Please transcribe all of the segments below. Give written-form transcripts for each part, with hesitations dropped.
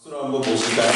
박수로 한번 보실까요?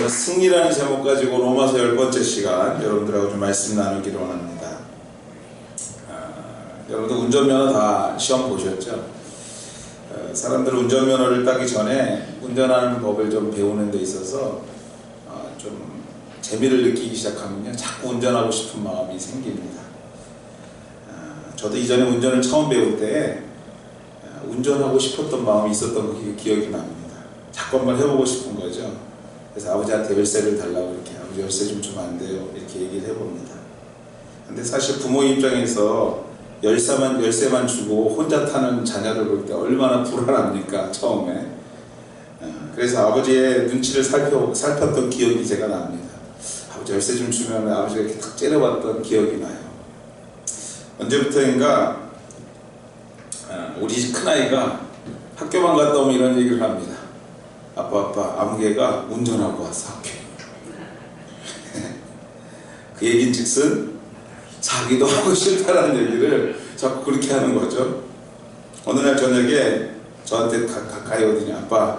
승리라는 제목 가지고 로마서 10번째 시간 여러분들하고 좀 말씀 나누기로 합니다. 여러분들 운전면허 다 시험 보셨죠? 사람들은 운전면허를 따기 전에 운전하는 법을 좀 배우는 데 있어서 좀 재미를 느끼기 시작하면요 자꾸 운전하고 싶은 마음이 생깁니다. 저도 이전에 운전을 처음 배울 때 운전하고 싶었던 마음이 있었던 그 기억이 납니다. 자꾸 한번 해보고 싶은 거죠. 그래서 아버지한테 열쇠를 달라고 이렇게 아버지 열쇠 좀 주면 안 돼요? 이렇게 얘기를 해봅니다. 근데 사실 부모 입장에서 열쇠만 주고 혼자 타는 자녀를 볼 때 얼마나 불안합니까 처음에. 그래서 아버지의 눈치를 살폈던 기억이 제가 납니다. 아버지 열쇠 좀 주면 아버지가 이렇게 탁 째려봤던 기억이 나요. 언제부터인가 우리 집 큰아이가 학교만 갔다 오면 이런 얘기를 합니다. 아빠 아무개가 운전하고 왔어 학교에. 그 얘기는 즉슨 자기도 하고 싶다라는 얘기를 자꾸 그렇게 하는 거죠. 어느 날 저녁에 저한테 가까이 오더니 아빠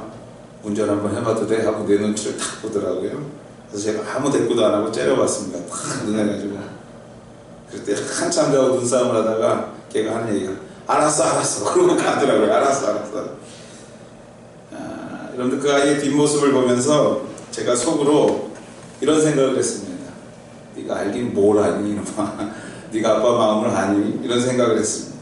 운전 한번 해봐도 돼? 하고 내 눈치를 탁 보더라고요. 그래서 제가 아무 대꾸도 안 하고 째려봤습니다. 탁 눈해가지고. 그때 한참 자고 눈싸움을 하다가 걔가 하는 얘기가 알았어 그러고 가더라고요. 알았어. 여러분들 그 아이의 뒷모습을 보면서 제가 속으로 이런 생각을 했습니다. 네가 알긴 뭘 아니 이놈아. 네가 아빠 마음을 아니? 이런 생각을 했습니다.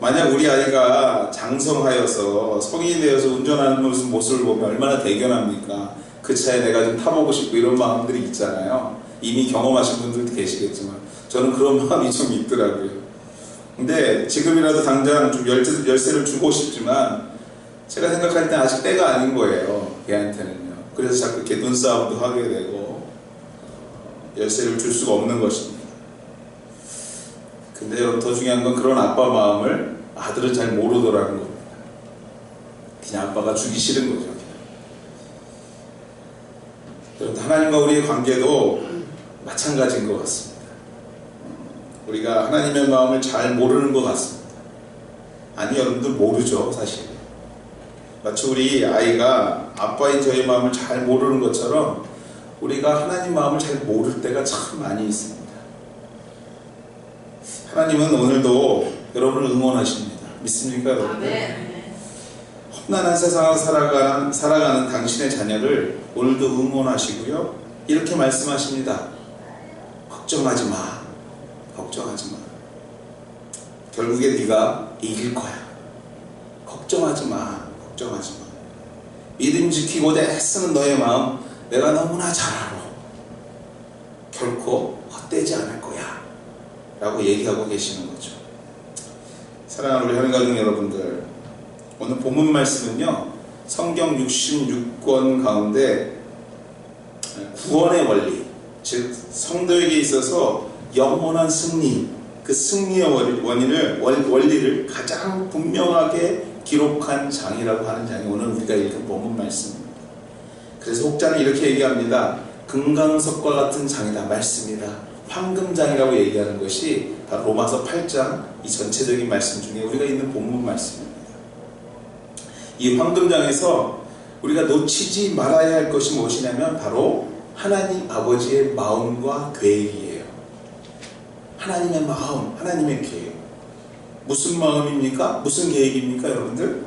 만약 우리 아이가 장성하여서 성인이 되어서 운전하는 모습을 보면 얼마나 대견합니까? 그 차에 내가 좀 타보고 싶고 이런 마음들이 있잖아요. 이미 경험하신 분들도 계시겠지만 저는 그런 마음이 좀 있더라고요. 근데 지금이라도 당장 좀 열쇠를 주고 싶지만 제가 생각할 때 아직 때가 아닌 거예요. 걔한테는요. 그래서 자꾸 이렇게 눈싸움도 하게 되고 열쇠를 줄 수가 없는 것입니다. 근데 여러분 더 중요한 건 그런 아빠 마음을 아들은 잘 모르더라는 겁니다. 그냥 아빠가 주기 싫은 거죠. 여러분 하나님과 우리의 관계도 마찬가지인 것 같습니다. 우리가 하나님의 마음을 잘 모르는 것 같습니다. 아니 여러분들 모르죠 사실. 마치 우리 아이가 아빠인 저의 마음을 잘 모르는 것처럼 우리가 하나님 마음을 잘 모를 때가 참 많이 있습니다. 하나님은 오늘도 여러분을 응원하십니다. 믿습니까 여러분? 네. 험난한 세상을 살아가는 당신의 자녀를 오늘도 응원하시고요. 이렇게 말씀하십니다. 걱정하지 마. 결국에 네가 이길 거야. 걱정하지 마. 믿음 지키고 애쓰는 너의 마음 내가 너무나 잘 알아. 결코 헛되지 않을 거야 라고 얘기하고 계시는 거죠. 사랑하는 우리 하나님 여러분들, 오늘 본문 말씀은요 성경 66권 가운데 구원의 원리, 즉 성도에게 있어서 영원한 승리, 그 승리의 원리를 가장 분명하게 기록한 장이라고 하는 장이 오늘 우리가 읽은 본문 말씀입니다. 그래서 혹자는 이렇게 얘기합니다. 금강석과 같은 장이다. 말씀이다. 황금장이라고 얘기하는 것이 바로 로마서 8장 이 전체적인 말씀 중에 우리가 있는 본문 말씀입니다. 이 황금장에서 우리가 놓치지 말아야 할 것이 무엇이냐면 바로 하나님 아버지의 마음과 계획이에요. 하나님의 마음, 하나님의 계획. 무슨 마음입니까? 무슨 계획입니까 여러분들?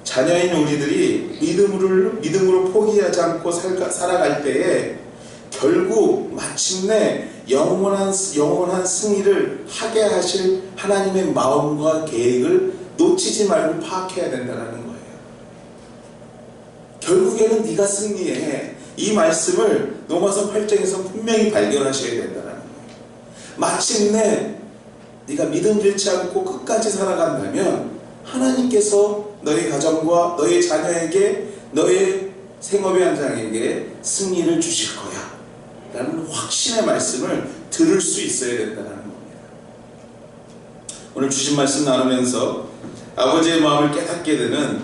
자녀인 우리들이 믿음으로 포기하지 않고 살아갈 때에 결국 마침내 영원한 승리를 하게 하실 하나님의 마음과 계획을 놓치지 말고 파악해야 된다는 거예요. 결국에는 네가 승리해. 이 말씀을 로마서 8장에서 분명히 발견하셔야 된다는 거예요. 마침내 네가 믿음 잃지 않고 끝까지 살아간다면 하나님께서 너의 가정과 너의 자녀에게 너의 생업의 현장에게 승리를 주실 거야 라는 확신의 말씀을 들을 수 있어야 된다는 겁니다. 오늘 주신 말씀 나누면서 아버지의 마음을 깨닫게 되는,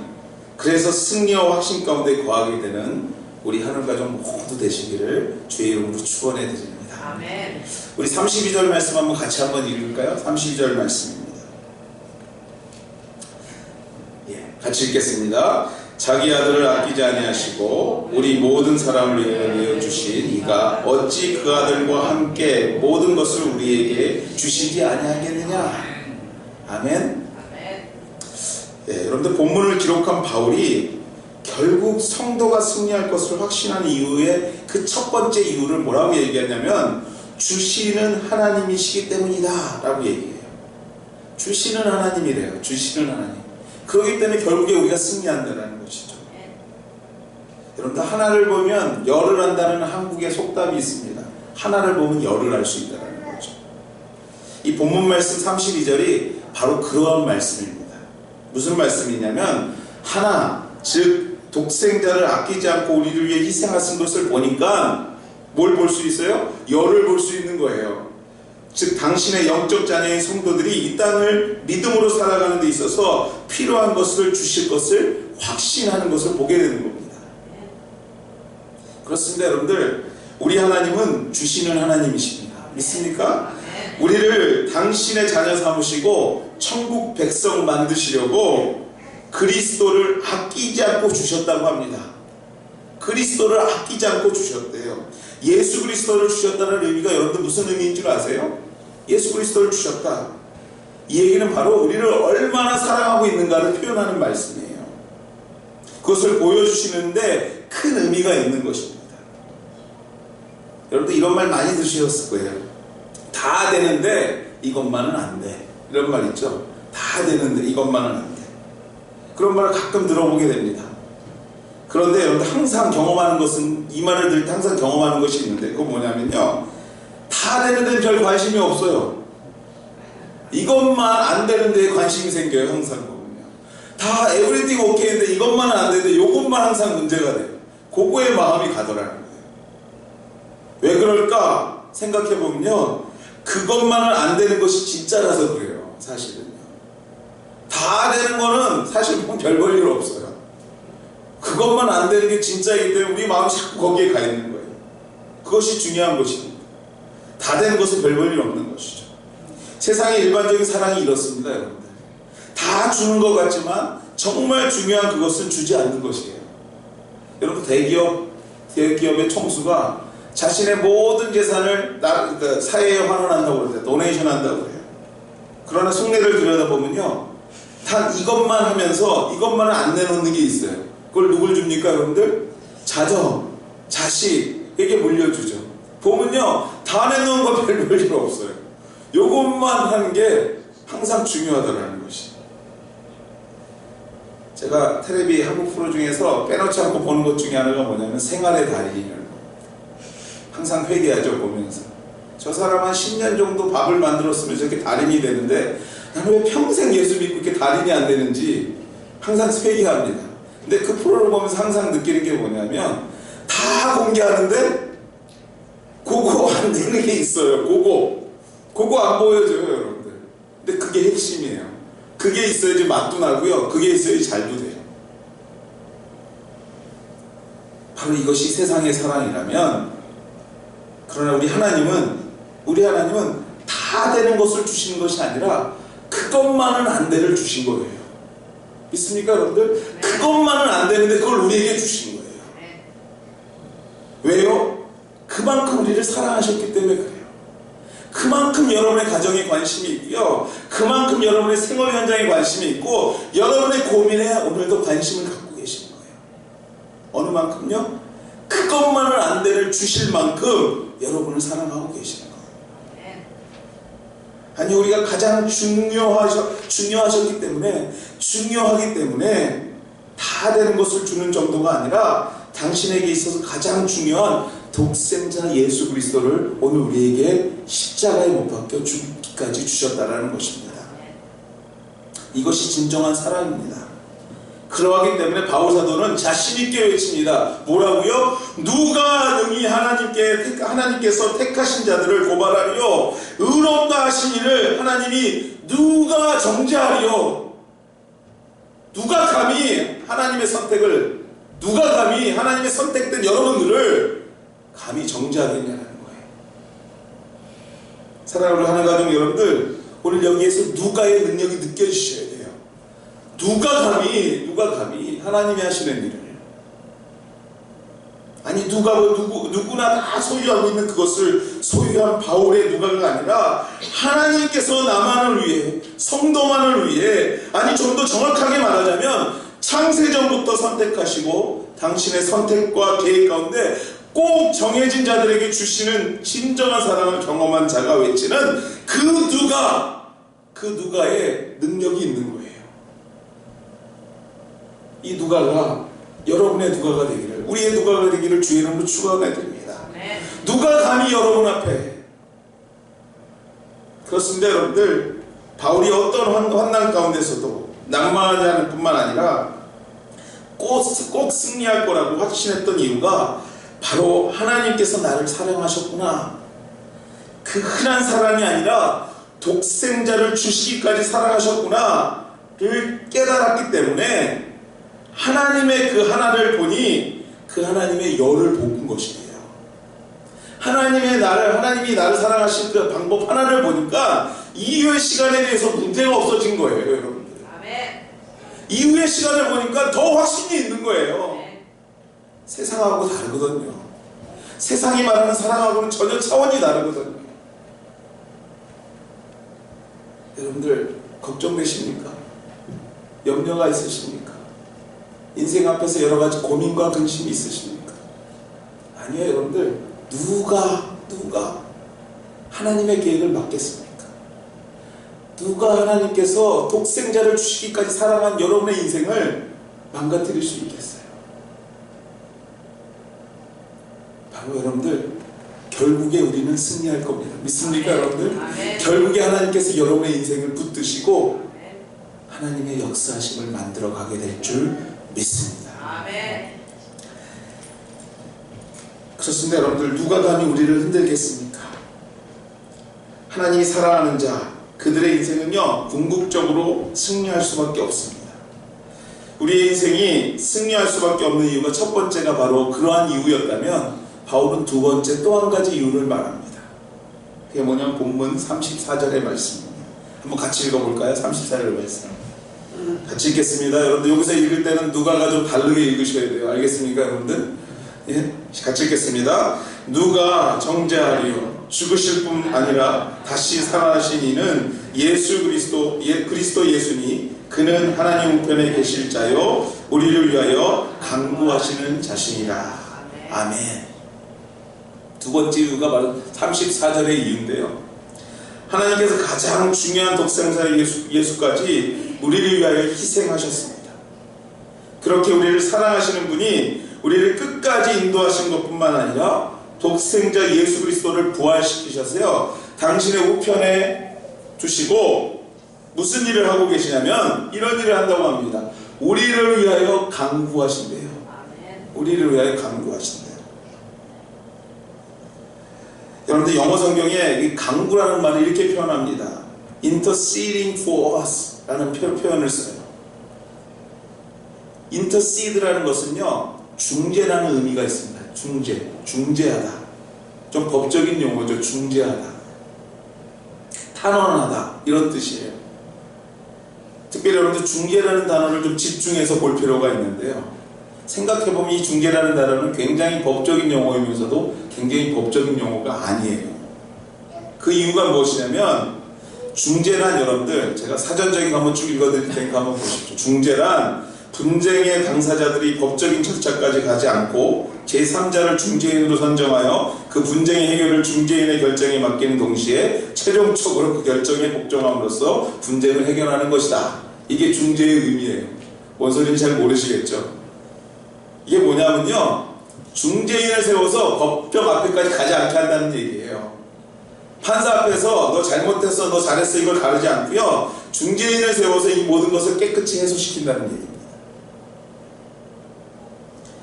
그래서 승리와 확신 가운데 거하게 되는 우리 하늘가족 모두 되시기를 주의 이름으로 축원해 드립니다. 아멘. 우리 32절 말씀 한번 같이 한번 읽을까요? 32절 말씀입니다. 같이 읽겠습니다. 자기 아들을 아끼지 아니하시고 우리 모든 사람을 위하여 내어주신 이가 어찌 그 아들과 함께 모든 것을 우리에게 주시지 아니하겠느냐. 아멘. 네, 여러분들 본문을 기록한 바울이 결국 성도가 승리할 것을 확신한 이후에 그 첫 번째 이유를 뭐라고 얘기하냐면 주시는 하나님이시기 때문이다 라고 얘기해요. 주시는 하나님이래요. 주시는 하나님. 그렇기 때문에 결국에 우리가 승리한다는 것이죠. 여러분들 하나를 보면 열을 한다는 한국의 속담이 있습니다. 하나를 보면 열을 할 수 있다는 거죠. 이 본문 말씀 32절이 바로 그러한 말씀입니다. 무슨 말씀이냐면 하나, 즉 독생자를 아끼지 않고 우리를 위해 희생하신 것을 보니까 뭘 볼 수 있어요? 열을 볼 수 있는 거예요. 즉 당신의 영적 자녀의 성도들이 이 땅을 믿음으로 살아가는 데 있어서 필요한 것을 주실 것을 확신하는 것을 보게 되는 겁니다. 그렇습니다. 여러분들, 우리 하나님은 주시는 하나님이십니다. 믿습니까? 우리를 당신의 자녀 삼으시고 천국 백성 만드시려고 그리스도를 아끼지 않고 주셨다고 합니다. 그리스도를 아끼지 않고 주셨대요. 예수 그리스도를 주셨다는 의미가 여러분들 무슨 의미인 줄 아세요? 예수 그리스도를 주셨다. 이 얘기는 바로 우리를 얼마나 사랑하고 있는가를 표현하는 말씀이에요. 그것을 보여주시는데 큰 의미가 있는 것입니다. 여러분들 이런 말 많이 들으셨을 거예요. 다 되는데 이것만은 안 돼. 이런 말 있죠. 다 되는데 이것만은 안 돼. 그런 말을 가끔 들어보게 됩니다. 그런데 여러분들 항상 경험하는 것은, 이 말을 들을 때 항상 경험하는 것이 있는데 그건 뭐냐면요, 다 되는 데는 별 관심이 없어요. 이것만 안 되는 데에 관심이 생겨요. 항상 보면요, 다 everything okay인데 이것만은 안 되는데 이것만 항상 문제가 돼요. 그거에 마음이 가더라는 거예요. 왜 그럴까 생각해보면요, 그것만은 안 되는 것이 진짜라서 그래요. 사실은요, 다 되는 거는 사실 별 볼 일 없어요. 그것만 안 되는 게 진짜이기 때문에 우리 마음이 자꾸 거기에 가 있는 거예요. 그것이 중요한 것입니다. 다 되는 것은 별 볼 일 없는 것이죠. 세상의 일반적인 사랑이 이렇습니다. 여러분들, 다 주는 것 같지만 정말 중요한 그것은 주지 않는 것이에요. 여러분, 대기업의 총수가 자신의 모든 재산을 사회에 환원한다고 그러죠. 도네이션 한다고 그래요. 그러나 속내를 들여다보면요, 단 이것만 하면서 이것만은 안 내놓는 게 있어요. 그걸 누굴 줍니까 여러분들? 자녀, 자식에게 물려주죠. 보면요, 다 내놓은 거 별 볼 일 없어요. 요것만 하는 게 항상 중요하다는 것이. 제가 텔레비 한국 프로 중에서 빼놓지 않고 보는 것 중에 하나가 뭐냐면 생활의 달인이라는 거. 항상 회개하죠. 보면서 저 사람 한 10년 정도 밥을 만들었으면 저렇게 달인이 되는데 나는 왜 평생 예수 믿고 이렇게 달인이 안 되는지 항상 회개합니다. 근데 그 프로를 보면서 항상 느끼는 게 뭐냐면 다 공개하는데 그거 안 되는 게 있어요. 그거 안 보여줘요 여러분들. 근데 그게 핵심이에요. 그게 있어야지 맛도 나고요, 그게 있어야지 잘도 돼요. 바로 이것이 세상의 사랑이라면, 그러나 우리 하나님은 다 되는 것을 주시는 것이 아니라 그것만은 안 되를 주신 거예요. 믿습니까 여러분들? 그것만은 안 되는데 그걸 우리에게 주신 거예요. 왜요? 그만큼 우리를 사랑하셨기 때문에 그래요. 그만큼 여러분의 가정에 관심이 있고요, 그만큼 여러분의 생활 현장에 관심이 있고 여러분의 고민에 오늘도 관심을 갖고 계시는 거예요. 어느 만큼요? 그것만은 안 되를 주실 만큼 여러분을 사랑하고 계시는 거예요. 아니, 우리가 가장 중요하기 때문에 다 되는 것을 주는 정도가 아니라 당신에게 있어서 가장 중요한 독생자 예수 그리스도를 오늘 우리에게 십자가에 못 박혀 죽기까지 주셨다라는 것입니다. 이것이 진정한 사랑입니다. 그러하기 때문에 바울 사도는 자신 있게 외칩니다. 뭐라고요? 누가 능히 하나님께서 택하신 자들을 고발하리요? 의롭다 하신 이를 하나님이 누가 정죄하리요? 누가 감히 하나님의 선택된 여러분들을 감히 정죄하겠냐는 거예요. 사랑하는 하나님 가족 여러분들, 오늘 여기에서 누가의 능력이 느껴지셔야 돼요. 누가 감히 하나님이 하시는 일을, 아니 누구나 다 소유하고 있는 그것을 소유한 바울의 누가가 아니라 하나님께서 나만을 위해, 성도만을 위해, 아니 좀 더 정확하게 말하자면 창세전부터 선택하시고 당신의 선택과 계획 가운데 꼭 정해진 자들에게 주시는 진정한 사랑을 경험한 자가 외치는 그 누가의 능력이 있는 거예요. 이 누가가 여러분의 누가가 되기를, 우리의 누가가 되기를 주의 이름으로 축원해드립니다. 누가 감히 여러분 앞에, 그렇습니다 여러분들. 바울이 어떤 환난 가운데서도 낭만하지 않을 뿐만 아니라 꼭 승리할 거라고 확신했던 이유가 바로 하나님께서 나를 사랑하셨구나, 그 흔한 사랑이 아니라 독생자를 주시기까지 사랑하셨구나를 깨달았기 때문에 하나님의 그 하나를 보니 그 하나님의 열을 본 것이에요. 하나님이 나를 사랑하신 그 방법 하나를 보니까 이후의 시간에 대해서 문제가 없어진 거예요, 여러분들. 아멘. 이후의 시간을 보니까 더 확신이 있는 거예요. 아멘. 세상하고 다르거든요. 세상이 말하는 사랑하고는 전혀 차원이 다르거든요. 여러분들 걱정되십니까? 염려가 있으십니까? 인생 앞에서 여러 가지 고민과 근심이 있으십니까? 아니에요, 여러분들. 누가 하나님의 계획을 막겠습니까? 누가 하나님께서 독생자를 주시기까지 사랑한 여러분의 인생을 망가뜨릴 수 있겠어요? 바로 여러분들, 결국에 우리는 승리할 겁니다. 믿습니까, 여러분들? 아멘. 결국에 하나님께서 여러분의 인생을 붙드시고 하나님의 역사하심을 만들어 가게 될 줄 믿습니다. 아멘. 그렇습니다, 여러분들. 누가 감히 우리를 흔들겠습니까? 하나님이 사랑하는 자, 그들의 인생은요 궁극적으로 승리할 수밖에 없습니다. 우리의 인생이 승리할 수밖에 없는 이유가 첫 번째가 바로 그러한 이유였다면 바울은 두 번째 또 한 가지 이유를 말합니다. 그게 뭐냐면 본문 34절의 말씀입니다. 한번 같이 읽어볼까요? 34절 말씀 같이 읽겠습니다. 여러분들 여기서 읽을 때는 누가가 좀 다르게 읽으셔야 돼요. 알겠습니까, 여러분들? 예? 같이 읽겠습니다. 누가 정죄하리요? 죽으실 뿐 아니라 다시 살아나신 이는 예수 그리스도 예수니 그는 하나님 우편에 계실 자요 우리를 위하여 간구하시는 자신이라. 아멘. 두 번째 이유가 바로 34절의 이유인데요. 하나님께서 가장 중요한 독생자 예수까지 우리를 위하여 희생하셨습니다. 그렇게 우리를 사랑하시는 분이 우리를 끝까지 인도하신 것뿐만 아니라 독생자 예수 그리스도를 부활시키셔서요 당신의 우편에 두시고 무슨 일을 하고 계시냐면 이런 일을 한다고 합니다. 우리를 위하여 간구하신대요. 우리를 위하여 간구하신대요. 여러분들 영어 성경에 이 간구라는 말을 이렇게 표현합니다. interceding for us 라는 표현을 써요. intercede라는 것은요 중재라는 의미가 있습니다. 중재하다. 좀 법적인 용어죠. 중재하다. 탄원하다. 이런 뜻이에요. 특별히 여러분들 중재라는 단어를 좀 집중해서 볼 필요가 있는데요. 생각해보면 이 중재라는 단어는 굉장히 법적인 용어이면서도 굉장히 법적인 용어가 아니에요. 그 이유가 무엇이냐면 중재란 여러분들 제가 사전적인 거 한번 쭉 읽어드릴 테니까 한번 보십시오. 중재란 분쟁의 당사자들이 법적인 절차까지 가지 않고 제3자를 중재인으로 선정하여 그 분쟁의 해결을 중재인의 결정에 맡기는 동시에 최종적으로 그 결정에 복종함으로써 분쟁을 해결하는 것이다. 이게 중재의 의미예요. 뭔 소리인지 잘 모르시겠죠? 이게 뭐냐면요 중재인을 세워서 법정 앞에까지 가지 않게 한다는 얘기예요. 판사 앞에서 너 잘못했어, 너 잘했어 이걸 가르지 않고요 중재인을 세워서 이 모든 것을 깨끗이 해소시킨다는 얘기입니다.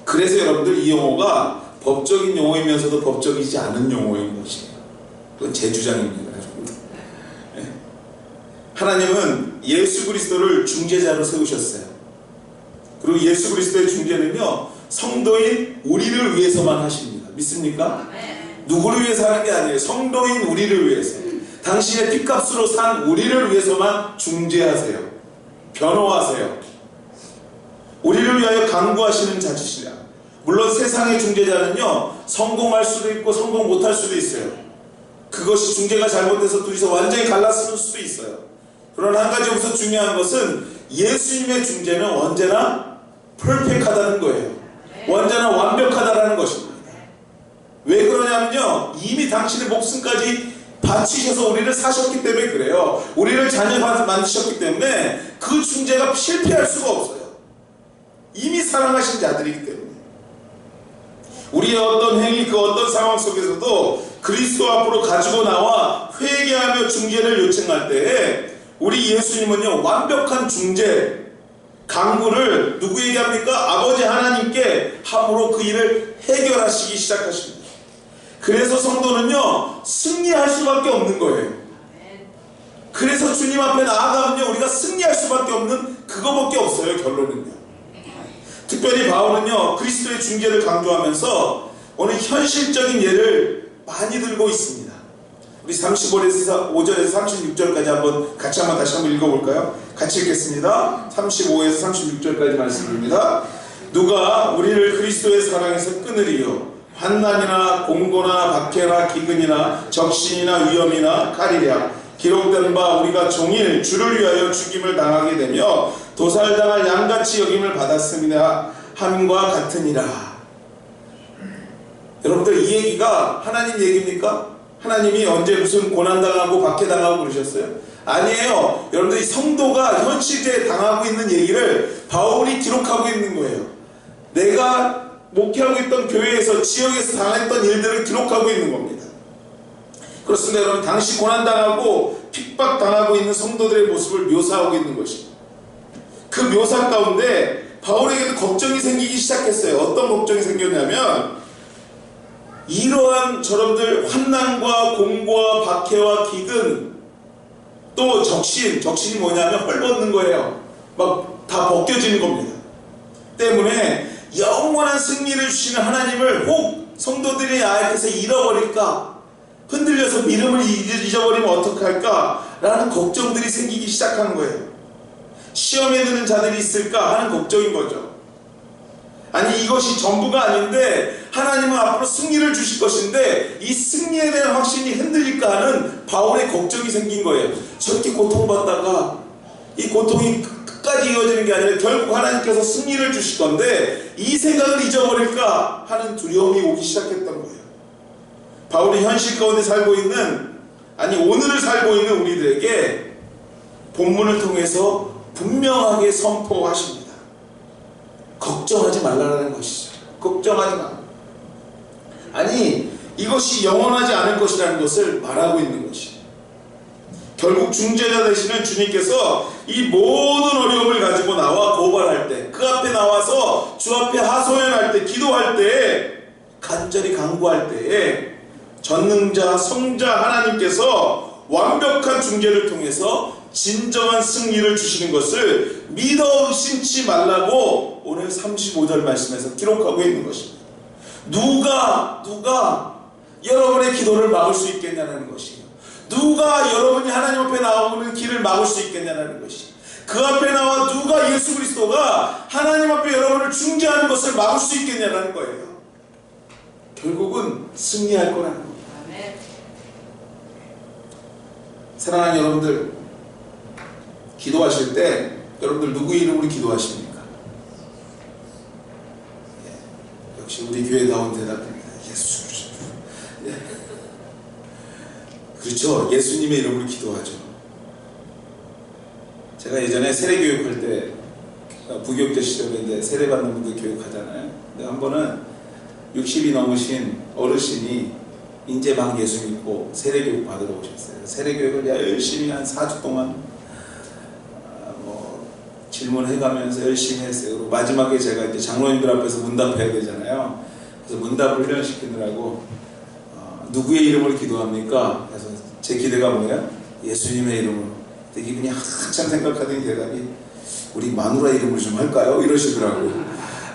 그래서 여러분들 이 용어가 법적인 용어이면서도 법적이지 않은 용어인 것이에요. 그건 제 주장입니다. 네. 하나님은 예수 그리스도를 중재자로 세우셨어요. 그리고 예수 그리스도의 중재는요 성도인 우리를 위해서만 하십니다. 믿습니까? 누구를 위해서 하는 게 아니에요. 성도인 우리를 위해서 당신의 핏값으로 산 우리를 위해서만 중재하세요. 변호하세요. 우리를 위하여 강구하시는 자치시라. 물론 세상의 중재자는요, 성공할 수도 있고 성공 못할 수도 있어요. 그것이 중재가 잘못돼서 둘이서 완전히 갈라서는 수도 있어요. 그러나 한 가지 여기서 중요한 것은 예수님의 중재는 언제나 퍼펙트하다는 거예요. 언제나 완벽하다는 것입니다. 왜 그러냐면요, 이미 당신의 목숨까지 바치셔서 우리를 사셨기 때문에 그래요. 우리를 자녀 만드셨기 때문에 그 중재가 실패할 수가 없어요. 이미 사랑하신 자들이기 때문에. 우리의 어떤 행위, 그 어떤 상황 속에서도 그리스도 앞으로 가지고 나와 회개하며 중재를 요청할 때에 우리 예수님은요, 완벽한 중재, 강구를 누구에게 합니까? 아버지 하나님께 함으로 그 일을 해결하시기 시작하십니다. 그래서 성도는요, 승리할 수밖에 없는 거예요. 그래서 주님 앞에 나아가면요, 우리가 승리할 수밖에 없는 그거밖에 없어요. 결론은요. 특별히 바울은요, 그리스도의 중재를 강조하면서 오늘 현실적인 예를 많이 들고 있습니다. 우리 35절에서 36절까지 다시 한번 읽어볼까요? 같이 읽겠습니다. 35에서 36절까지 말씀입니다. 누가 우리를 그리스도의 사랑에서 끊으리요? 환난이나 공고나 박해나 기근이나 적신이나 위험이나 칼이랴. 기록된 바 우리가 종일 주를 위하여 죽임을 당하게 되며 도살당할 양같이 여김을 받았습니다 함과 같으니라. 여러분들, 이 얘기가 하나님 얘기입니까? 하나님이 언제 무슨 고난당하고 박해당하고 그러셨어요? 아니에요. 여러분들, 이 성도가 현 시대에 당하고 있는 얘기를 바울이 기록하고 있는 거예요. 내가 목회하고 있던 교회에서, 지역에서 당했던 일들을 기록하고 있는 겁니다. 그렇습니다. 여러분, 당시 고난당하고 핍박당하고 있는 성도들의 모습을 묘사하고 있는 것입니다. 그 묘사 가운데 바울에게도 걱정이 생기기 시작했어요. 어떤 걱정이 생겼냐면, 이러한 저런들 환난과 공고와 박해와 기근, 또 적신이 뭐냐면 헐벗는 거예요. 막 다 벗겨지는 겁니다. 때문에 영원한 승리를 주시는 하나님을 혹 성도들이 나에게서 잃어버릴까, 흔들려서 믿음을 잊어버리면 어떡할까 라는 걱정들이 생기기 시작한 거예요. 시험에 드는 자들이 있을까 하는 걱정인 거죠. 아니, 이것이 전부가 아닌데 하나님은 앞으로 승리를 주실 것인데 이 승리에 대한 확신이 흔들릴까 하는 바울의 걱정이 생긴 거예요. 저렇게 고통받다가 이 고통이 끝까지 이어지는 게 아니라 결국 하나님께서 승리를 주실 건데 이 생각을 잊어버릴까 하는 두려움이 오기 시작했던 거예요. 바울이 현실 가운데 살고 있는, 오늘을 살고 있는 우리들에게 본문을 통해서 분명하게 선포하십니다. 걱정하지 말라는 것이죠. 걱정하지 마. 이것이 영원하지 않을 것이라는 것을 말하고 있는 것이에요. 결국 중재자 되시는 주님께서 이 모든 어려움을 가지고 나와 고발할 때, 그 앞에 나와서 주 앞에 하소연할 때, 기도할 때, 간절히 간구할 때에 전능자 성자 하나님께서 완벽한 중재를 통해서 진정한 승리를 주시는 것을 믿어 의심치 말라고 오늘 35절 말씀에서 기록하고 있는 것입니다. 누가 여러분의 기도를 막을 수 있겠냐는 것이에요. 누가 여러분이 하나님 앞에 나오는 길을 막을 수 있겠냐는 것이에요. 그 앞에 나와 누가 예수 그리스도가 하나님 앞에 여러분을 중재하는 것을 막을 수 있겠냐는 거예요. 결국은 승리할 거라는 겁니다. 사랑하는 여러분들, 기도하실 때 여러분들 누구 이름으로 기도하십니까? 역시 우리 교회다운 대답입니다. 예수 그리스도. 그렇죠. 예수님의 이름으로 기도하죠. 제가 예전에 세례교육할 때, 부교육자 시절에 이제 세례받는 분들 교육하잖아요. 근데 한 번은 60이 넘으신 어르신이 이제 막 예수 믿고 세례교육 받으러 오셨어요. 세례교육을 열심히 한 4주 동안 질문해가면서 열심히 했어요. 그리고 마지막에 제가 이제 장로님들 앞에서 문답해야 되잖아요. 그래서 문답을 훈련시키느라고 누구의 이름으로 기도합니까? 그래서 제 기대가 뭐예요? 예수님의 이름으로. 근데 이분이 한참 생각하던 대답이 우리 마누라 이름으로 좀 할까요? 이러시더라고요.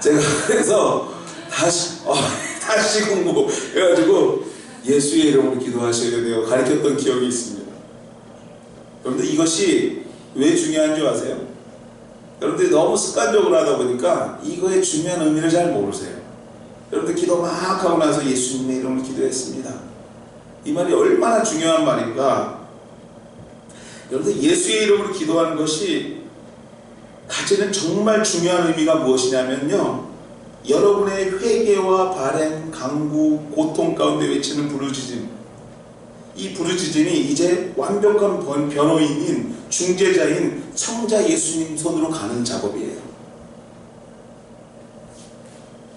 제가 그래서 다시 공부해가지고 예수의 이름으로 기도하셔야 돼요. 가르쳤던 기억이 있습니다. 여러분들, 이것이 왜 중요한 줄 아세요? 여러분들이 너무 습관적으로 하다 보니까 이거의 중요한 의미를 잘 모르세요. 여러분들 기도 막 하고 나서 예수님의 이름으로 기도했습니다. 이 말이 얼마나 중요한 말인가. 여러분들 예수의 이름으로 기도하는 것이 가지는 정말 중요한 의미가 무엇이냐면요, 여러분의 회개와 발행, 강구, 고통 가운데 외치는 부르짖음, 이 부르짖음이 이제 완벽한 변호인인 중재자인 청자 예수님 손으로 가는 작업이에요.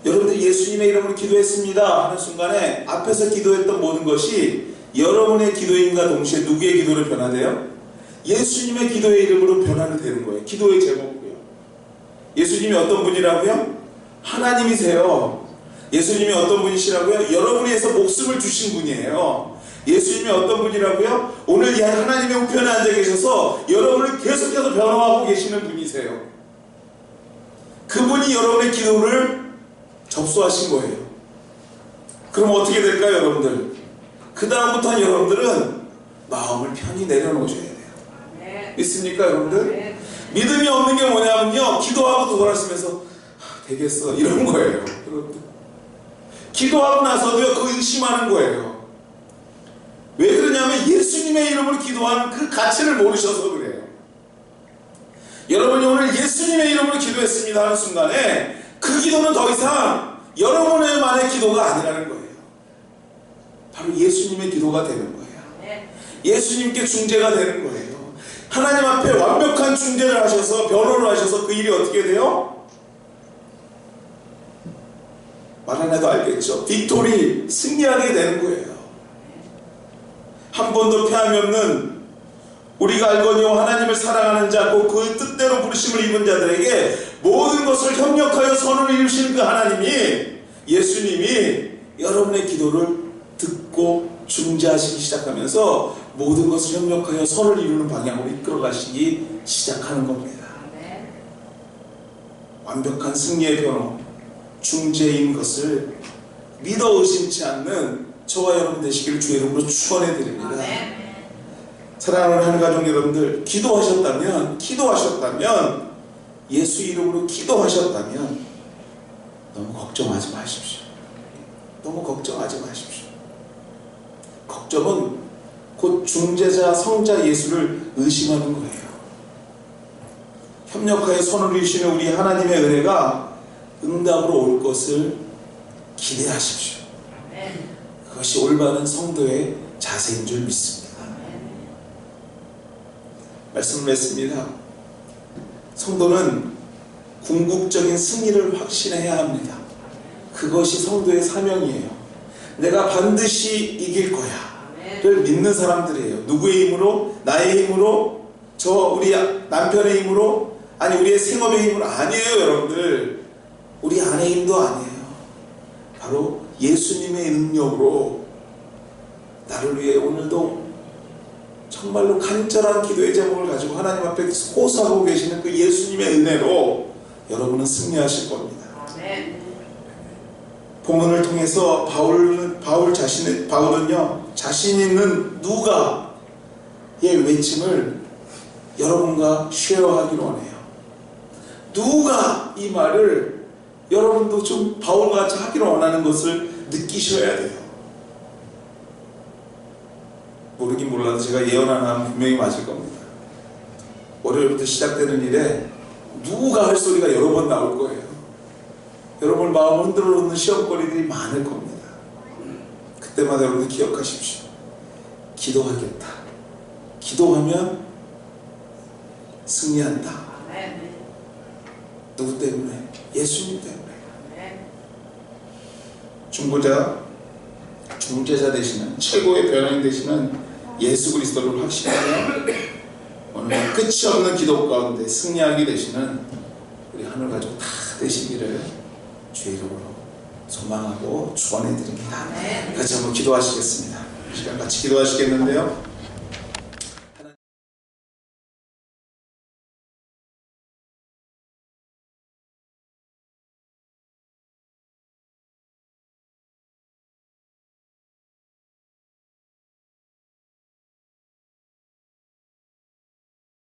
여러분들 예수님의 이름으로 기도했습니다 하는 순간에 앞에서 기도했던 모든 것이 여러분의 기도인과 동시에 누구의 기도로 변화돼요? 예수님의 기도의 이름으로 변화는 되는 거예요. 기도의 제목이고요. 예수님이 어떤 분이라고요? 하나님이세요. 예수님이 어떤 분이시라고요? 여러분을 위해서 목숨을 주신 분이에요. 예수님이 어떤 분이라고요? 오늘 이 하나님의 우편에 앉아 계셔서 여러분을 계속해서 변호하고 계시는 분이세요. 그분이 여러분의 기도를 접수하신 거예요. 그럼 어떻게 될까요, 여러분들? 그 다음부터는 여러분들은 마음을 편히 내려놓으셔야 돼요. 믿습니까, 여러분들? 믿음이 없는 게 뭐냐면요, 기도하고 돌아서면서 되겠어 이런 거예요. 여러분들, 기도하고 나서도요 그 의심하는 거예요. 왜 그러냐면 예수님의 이름으로 기도하는 그 가치를 모르셔서 그래요. 여러분이 오늘 예수님의 이름으로 기도했습니다 하는 순간에 그 기도는 더 이상 여러분의만의 기도가 아니라는 거예요. 바로 예수님의 기도가 되는 거예요. 예수님께 중재가 되는 거예요. 하나님 앞에 완벽한 중재를 하셔서 변호를 하셔서 그 일이 어떻게 돼요? 말 안 해도 알겠죠? 빅토리, 승리하게 되는 거예요. 한 번도 폐함이 없는 우리가 알거니와 하나님을 사랑하는 자, 곧 그 뜻대로 부르심을 입은 자들에게 모든 것을 협력하여 선을 이루시는 그 하나님이, 예수님이 여러분의 기도를 듣고 중재하시기 시작하면서 모든 것을 협력하여 선을 이루는 방향으로 이끌어 가시기 시작하는 겁니다. 완벽한 승리의 변호, 중재인 것을 믿어 의심치 않는 저와 여러분 되시기를 주의 이름으로 축원해 드립니다. 사랑하는 하나님 가족 여러분들, 기도하셨다면 예수 이름으로 기도하셨다면 너무 걱정하지 마십시오. 너무 걱정하지 마십시오. 걱정은 곧 중재자 성자 예수를 의심하는 거예요. 협력하여 손을 이루시는 우리 하나님의 은혜가 응답으로 올 것을 기대하십시오. 그것이 올바른 성도의 자세인 줄 믿습니다. 말씀을 했습니다. 성도는 궁극적인 승리를 확신해야 합니다. 그것이 성도의 사명이에요. 내가 반드시 이길 거야 를 믿는 사람들이에요. 누구의 힘으로? 나의 힘으로? 우리 남편의 힘으로? 아니 우리의 생업의 힘으로? 아니에요, 여러분들. 우리 아내의 힘도 아니에요. 바로 예수님의 능력으로 나를 위해 오늘도 정말로 간절한 기도의 제목을 가지고 하나님 앞에 호소하고 계시는 그 예수님의 은혜로 여러분은 승리하실 겁니다. 본문을 통해서 바울은요 자신 있는 누가의 외침을 여러분과 쉐어하기를 원해요. 누가, 이 말을 여러분도 좀 바울같이 하기를 원하는 것을 느끼셔야 돼요. 모르긴 몰라도 제가 예언하는 분명히 맞을 겁니다. 월요일부터 시작되는 일에 누가 할 소리가 여러 번 나올 거예요. 여러분 마음을 흔들어 놓는 시험거리들이 많을 겁니다. 그때마다 여러분들 기억하십시오. 기도하겠다. 기도하면 승리한다. 누구 때문에? 예수님 때문에. 중재자 되시는, 최고의 변호인 되시는 예수 그리스도를 확신하며 오늘 끝이 없는 기도 가운데 승리하게 되시는 우리 하늘 가족 다 되시기를 주의 이름으로 소망하고 축원해 드립니다. 같이 한번 기도하시겠습니다. 시간 같이 기도하시겠는데요.